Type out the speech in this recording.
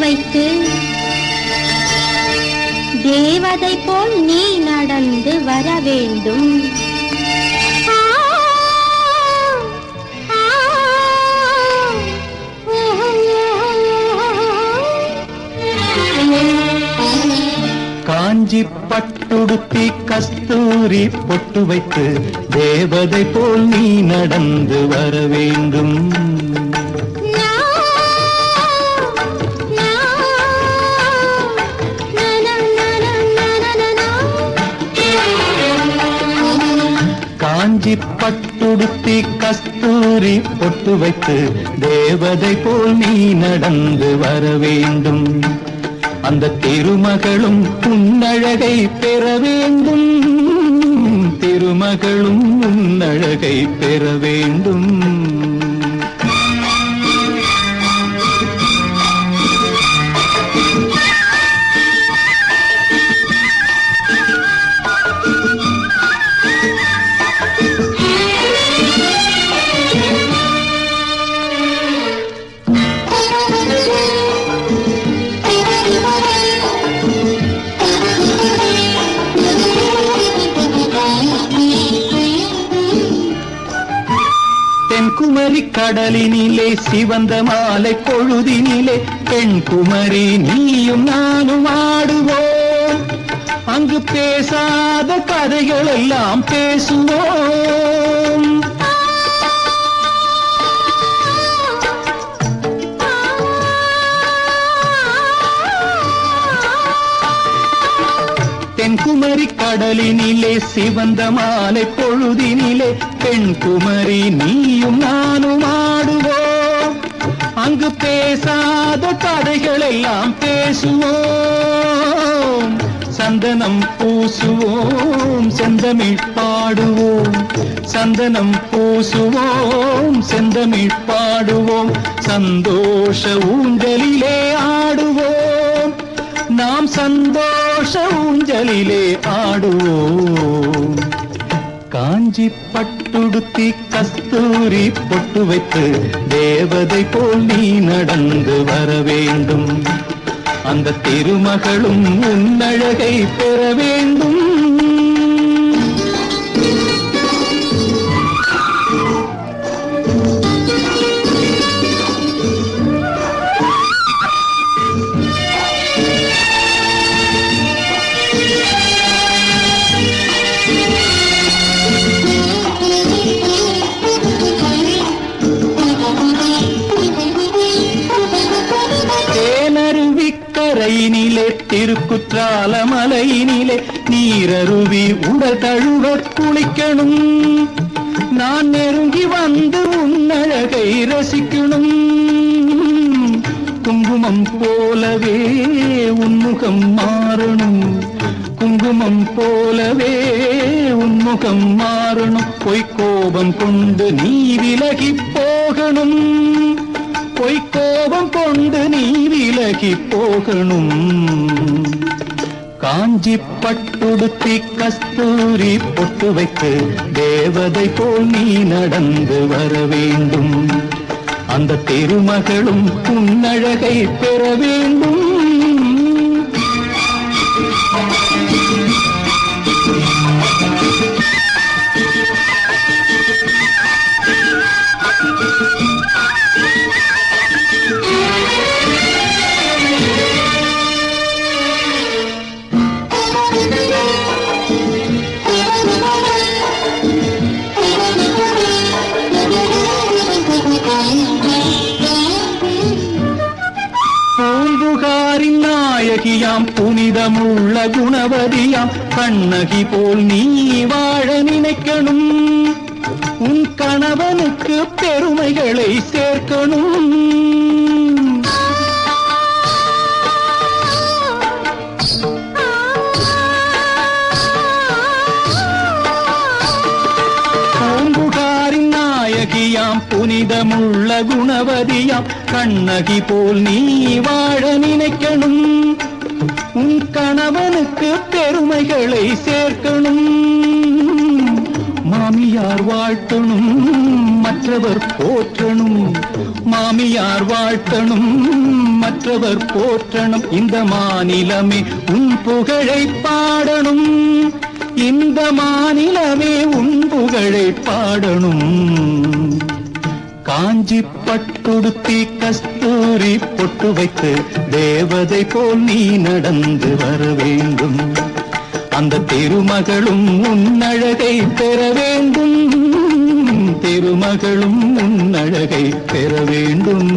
வைத்து தேவதை போல் நீ நடந்து வர வேண்டும். காஞ்சி பட்டுடுத்தி கஸ்தூரி பொட்டு வைத்து தேவதை போல் நீ நடந்து வர வேண்டும். காஞ்சி பட்டுடுத்தி கஸ்தூரி பொட்டு வைத்து தேவதை போல் நீ நடந்து வர வேண்டும். அந்த திருமகளும் உன்னழகை பெற வேண்டும். திருமகளும் உன்னழகை பெற வேண்டும். தென்குமரி கடலினிலே சிவந்த மாலை பொழுதினிலே பெண்குமரி நீயும் நானும் ஆடுவோம். அங்கு பேசாத கதைகள் எல்லாம் பேசுவோம். தென்குமரி கடலினிலே சிவந்த மாலை பொழுதினிலே பெண்குமரி நீயும் நானும் ஆடுவோம். அங்கு பேசாத கதைகள் எல்லாம் பேசுவோம். சந்தனம் பூசுவோம், செந்தமிழ் பாடுவோம். சந்தனம் பூசுவோம், செந்தமிழ் பாடுவோம். சந்தோஷ ஊஞ்சலிலே ஆடுவோம். நாம் சந்தோஷ ஊஞ்சலிலே ஆடுவோம். காஞ்சி பட்டுடுத்தி கஸ்தூரி பொட்டு வைத்து தேவதை போல் நீ நடந்து வர வேண்டும். அந்த திருமகளும் உன்னழகை பெற வேண்டும். கரையினிலே திருக்குற்றால மலையினிலே நீரருவி உடல் தழுவ குளிக்கணும். நான் நெருங்கி வந்து உன்னழகை ரசிக்கணும். குங்குமம் போலவே உன்முகம் மாறணும். குங்குமம் போலவே உன்முகம் மாறணும். பொய்க்கோபம் கொண்டு நீ விலகி போகணும். பொய்க்கோபம் கொண்டு நீ விலகி போகணும். காஞ்சி பட்டுடுத்தி கஸ்தூரி பொட்டு வைத்து தேவதை போல் நீ நடந்து வர வேண்டும். அந்த திருமகளும் உன்னழகை பெற வேண்டும். பூம்புகாரின் நாயகியாம் புனிதமுள்ள குணவதியாம் கண்ணகி போல் நீ வாழ நினைக்கணும். உன் கணவனுக்கு பெருமைகளை சேர்க்கணும். பூம்புகாரின் நாயகியாம் புனிதமுள்ள குணவதியாம் கண்ணகி போல் நீ வாழ நினைக்கணும். உன் கணவனுக்கு பெருமைகளை சேர்க்கணும். மாமியார் வாழ்த்தணும், மற்ற மற்றவர் போற்றணும், மாமியார் வாழ்த்தணும், மற்றவர் போற்றணும். இந்த மாநிலமே உன் புகழை பாடணும், இந்த மாநிலமே உன் புகழை பாடணும். காஞ்சி பட்டுடுத்தி கஸ்தூரி பொட்டு வைத்து தேவதை போல் நீ நடந்து வர வேண்டும். அந்த திருமகளும் உன்னழகை பெற வேண்டும், திருமகளும் உன்னழகை பெற வேண்டும்.